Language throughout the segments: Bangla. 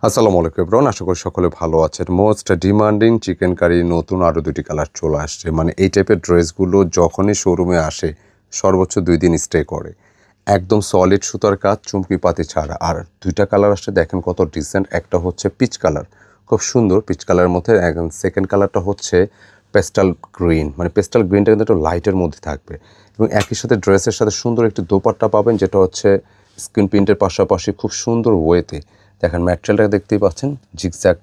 আসসালামু আলাইকুম এভরিওয়ান, আশা করি সকলে ভালো আছেন। মোস্ট ডিমান্ডিং চিকেন কারি নতুন আরও দুটি কালার চলে আসছে। মানে এই টাইপের ড্রেসগুলো যখনই শোরুমে আসে সর্বোচ্চ 2 দিন স্টে করে। একদম সলিড সুতার কাজ, চুমকি পাতি ছাড়া। আর দুইটা কালার আসছে, দেখেন কত ডিসেন্ট। একটা হচ্ছে পিচ কালার, খুব সুন্দর পিচ কালারের মধ্যে। একদম সেকেন্ড কালারটা হচ্ছে পেস্টাল গ্রিন, মানে পেস্টাল গ্রিনটা কিন্তু একটু লাইটের মধ্যে থাকবে। এবং একই সাথে ড্রেসের সাথে সুন্দর একটি দোপাট্টা পাবেন, যেটা হচ্ছে স্ক্রিন প্রিন্টের পাশাপাশি খুব সুন্দর ওয়েতে। দেখেন ম্যাটেরিয়ালটা দেখতেই পাচ্ছেন, জিগজ্যাগ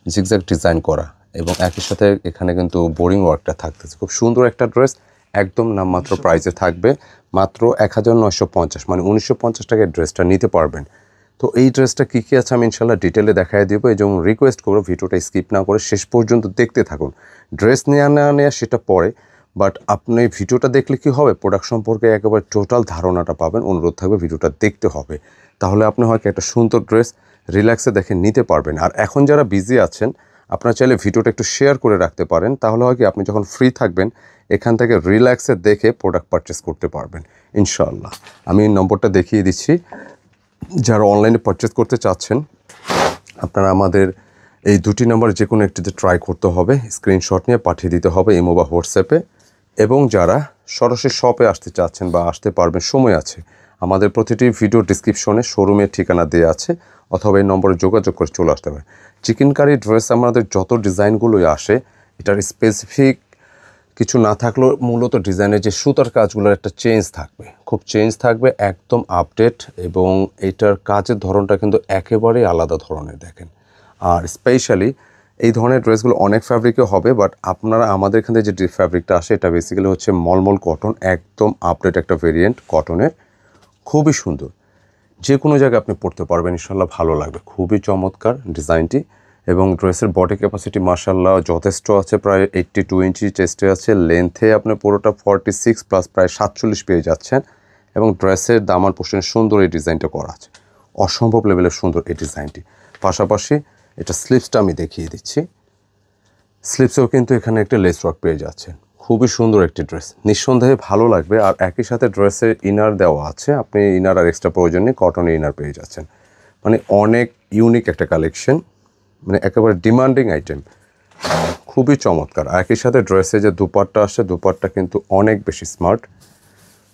জিগজ্যাগ ডিজাইন করা, এবং একই সাথে এখানে কিন্তু বোরিং ওয়ার্কটা থাকতেছে। খুব সুন্দর একটা ড্রেস, একদম নামমাত্র প্রাইসে থাকবে, মাত্র 1950, মানে 1950 টাকায় ড্রেসটা নিতে পারবেন। তো এই ড্রেসটা কী কী আছে আমি ইনশাল্লাহ ডিটেলে দেখাই দেবো, এবং রিকোয়েস্ট করবো ভিডিওটা স্কিপ না করে শেষ পর্যন্ত দেখতে থাকুন। ড্রেস নেওয়া না নেওয়া সেটা পরে, বাট আপনি ভিডিওটা দেখলে কি হবে, প্রোডাক্ট সম্পর্কে একেবারে টোটাল ধারণাটা পাবেন। অনুরোধ থাকবে ভিডিওটা দেখতে হবে, তাহলে আপনি হয়তো একটা সুন্দর ড্রেস রিল্যাক্সে দেখে নিতে পারবেন। আর এখন যারা বিজি আছেন, আপনারা চাইলে ভিডিওটা একটু শেয়ার করে রাখতে পারেন, তাহলে হয় কি আপনি যখন ফ্রি থাকবেন এখান থেকে রিল্যাক্সে দেখে প্রোডাক্ট পারচেস করতে পারবেন ইনশাআল্লাহ। আমি নম্বরটা দেখিয়ে দিচ্ছি, যারা অনলাইনে পারচেস করতে চাচ্ছেন আপনারা আমাদের এই দুটি নাম্বার যে কোনো একটিতে ট্রাই করতে হবে, স্ক্রিনশট নিয়ে পাঠিয়ে দিতে হবে ইমো বা হোয়াটসঅ্যাপে। এবং যারা সরাসরি শপে আসতে চাচ্ছেন বা আসতে পারবেন, সময় আছে, আমাদের প্রতিটি ভিডিও ডিসক্রিপশনে শোরুমের ঠিকানা দেওয়া আছে, অথবা এই নম্বরে যোগাযোগ করে চলে আসতে হবে। চিকেন কারি ড্রেস আমাদের যত ডিজাইনগুলোই আসে, এটার স্পেসিফিক কিছু না থাকলেও মূলত ডিজাইনের যে সুতার কাজগুলোর একটা চেঞ্জ থাকবে, খুব চেঞ্জ থাকবে, একদম আপডেট। এবং এটার কাজের ধরনটা কিন্তু একেবারেই আলাদা ধরনের দেখেন। আর স্পেশালি এই ধরনের ড্রেসগুলো অনেক ফ্যাব্রিকে হবে, বাট আপনারা আমাদের এখান থেকে যে ফ্যাব্রিকটা আসে এটা বেসিক্যালি হচ্ছে মলমল কটন, একদম আপডেট একটা ভেরিয়েন্ট কটনের, খুবই সুন্দর। যে কোনো জায়গায় আপনি পরতে পারবেন ইনশাল্লাহ, ভালো লাগবে, খুবই চমৎকার ডিজাইনটি। এবং ড্রেসের বডি ক্যাপাসিটি মাশাল্লাহ যথেষ্ট আছে, প্রায় 82 ইঞ্চি চেস্টে আছে। লেন্থে আপনি পুরোটা 46 প্লাস প্রায় 47 পেয়ে যাচ্ছেন। এবং ড্রেসের দামান পোর্শনে সুন্দর এই ডিজাইনটা করা আছে, অসম্ভব লেভেলের সুন্দর এই ডিজাইনটি। পাশাপাশি এটা স্লিপসটা আমি দেখিয়ে দিচ্ছি, স্লিপসেও কিন্তু এখানে একটা লেস ওয়ার্ক পেয়ে যাচ্ছেন। খুবই সুন্দর একটি ড্রেস, নিঃসন্দেহে ভালো লাগবে। আর একই সাথে ড্রেসের ইনার দেওয়া আছে, আপনি ইনার আর এক্সট্রা প্রয়োজন নেই, কটনের ইনার পেয়ে যাচ্ছেন। মানে অনেক ইউনিক একটা কালেকশন, মানে একেবারে ডিমান্ডিং আইটেম, খুবই চমৎকার। আর একই সাথে ড্রেসে যে দুপাট্টা আসছে, দুপাট্টা কিন্তু অনেক বেশি স্মার্ট।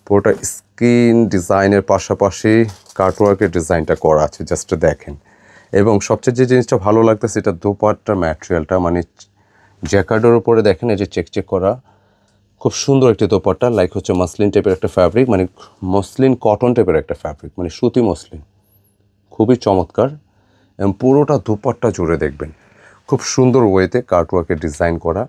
পুরোটা স্কিন ডিজাইনের পাশাপাশি কাটওয়ার্কের ডিজাইনটা করা আছে, জাস্ট দেখেন। এবং সবচেয়ে যে জিনিসটা ভালো লাগতেছে, এটা দুপাট্টার ম্যাটেরিয়ালটা, মানে জ্যাকার্ডের উপরে দেখেন এই যে চেক করা, খুব সুন্দর একটি দোপাট্টা, লাইক হচ্ছে মসলিন টাইপের একটা ফ্যাব্রিক, মানে মসলিন কটন টাইপের একটা ফ্যাব্রিক, মানে সুতি মসলিন, খুবই চমৎকার। এবং পুরোটা দোপাট্টা জুড়ে দেখবেন খুব সুন্দর ওয়েতে কাটওয়ার্কের ডিজাইন করা,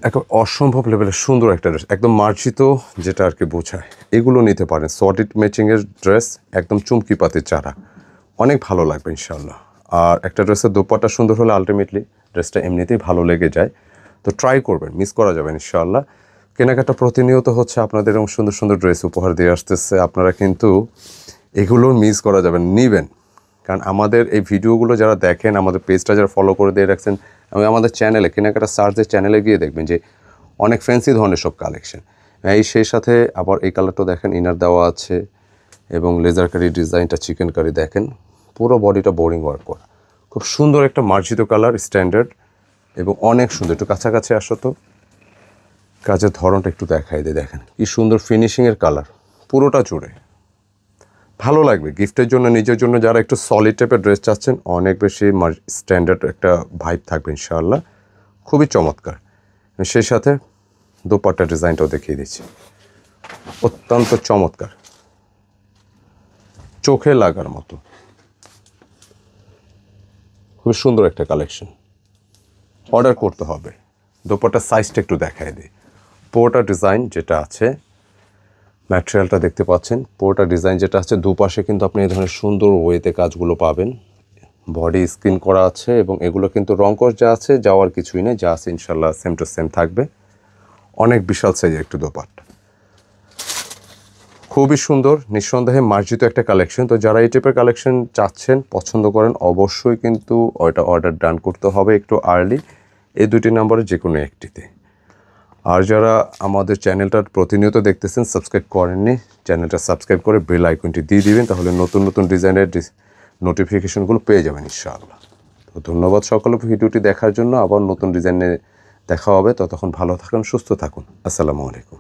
একটা অসম্ভব লেভেলের সুন্দর একটা ড্রেস, একদম মার্জিত, যেটা আর কি বোঝায়। এগুলো নিতে পারেন, সলিড ম্যাচিংয়ের ড্রেস, একদম চুমকি পাতির চারা, অনেক ভালো লাগবে ইনশাল্লাহ। আর একটা ড্রেসের দোপাট্টা সুন্দর হলে আলটিমেটলি ড্রেসটা এমনিতেই ভালো লেগে যায়। তো ট্রাই করবেন, মিস করা যাবে ইনশাআল্লাহ। কেনাকাটা প্রতিনিয়ত হচ্ছে, আপনাদের এরকম সুন্দর সুন্দর ড্রেস উপহার দিয়ে আসতেছে, আপনারা কিন্তু এগুলো মিস করা যাবেন, নিবেন। কারণ আমাদের এই ভিডিওগুলো যারা দেখেন, আমাদের পেজটা যারা ফলো করে দিয়ে রাখছেন, এবং আমাদের চ্যানেলে কেনাকাটা সার্চের চ্যানেলে গিয়ে দেখবেন যে অনেক ফ্যান্সি ধরনের সব কালেকশন। সেই সাথে আবার এই কালারটা দেখেন, ইনার দেওয়া আছে, এবং লেজার কারি ডিজাইনটা চিকেন কারি দেখেন, পুরো বডিটা বোরিং ওয়ার্ক করা, খুব সুন্দর একটা মার্জিত কালার, স্ট্যান্ডার্ড এবং অনেক সুন্দর। একটু কাছাকাছি আসো তো, কাজের ধরনটা একটু দেখাই দিয়ে দেখেন কি সুন্দর ফিনিশিংয়ের কালার, পুরোটা জুড়ে ভালো লাগবে গিফটের জন্য, নিজের জন্য। যারা একটু সলিড টাইপের ড্রেস চাচ্ছেন, অনেক বেশি স্ট্যান্ডার্ড একটা ভাইব থাকবে ইনশাআল্লাহ, খুবই চমৎকার। সেই সাথে দোপাট্টা ডিজাইনটাও দেখিয়ে দিচ্ছি, অত্যন্ত চমৎকার, চোখে লাগার মতো, খুব সুন্দর একটা কালেকশন। অর্ডার করতে হবে। দোপাট্টার সাইজটা একটু দেখায় দিই। পুরোটা ডিজাইন যেটা আছে, ম্যাটেরিয়ালটা দেখতে পাচ্ছেন, পুরোটা ডিজাইন যেটা আছে, দুপাশে কিন্তু আপনি এই ধরনের সুন্দর ওয়েতে কাজগুলো পাবেন। বডি স্ক্রিন করা আছে, এবং এগুলো কিন্তু রংকশ যা আছে, যাওয়ার কিছুই নেই, যা আছে ইনশাল্লাহ সেম টু সেম থাকবে। অনেক বিশাল সাইজের একটু দোপাট্টা, খুবই সুন্দর, নিঃসন্দেহে মার্জিত একটা কালেকশন। তো যারা এই টাইপের কালেকশন চাচ্ছেন, পছন্দ করেন, অবশ্যই কিন্তু ওইটা অর্ডার ডান করতে হবে একটু আর্লি, এই দুটি নাম্বারে যে কোনো একটিতে। আর যারা আমাদের চ্যানেলটা প্রতিনিয়ত দেখতেছেন, সাবস্ক্রাইব করেননি, চ্যানেলটা সাবস্ক্রাইব করে বেল আইকনটি দিয়ে দিবেন, তাহলে নতুন নতুন ডিজাইনের নোটিফিকেশনগুলো পেয়ে যাবেন ইনশাআল্লাহ। তো ধন্যবাদ সকলে ভিডিওটি দেখার জন্য। আবার নতুন ডিজাইনে দেখা হবে। ততক্ষণ ভালো থাকুন, সুস্থ থাকুন। আসসালামু আলাইকুম।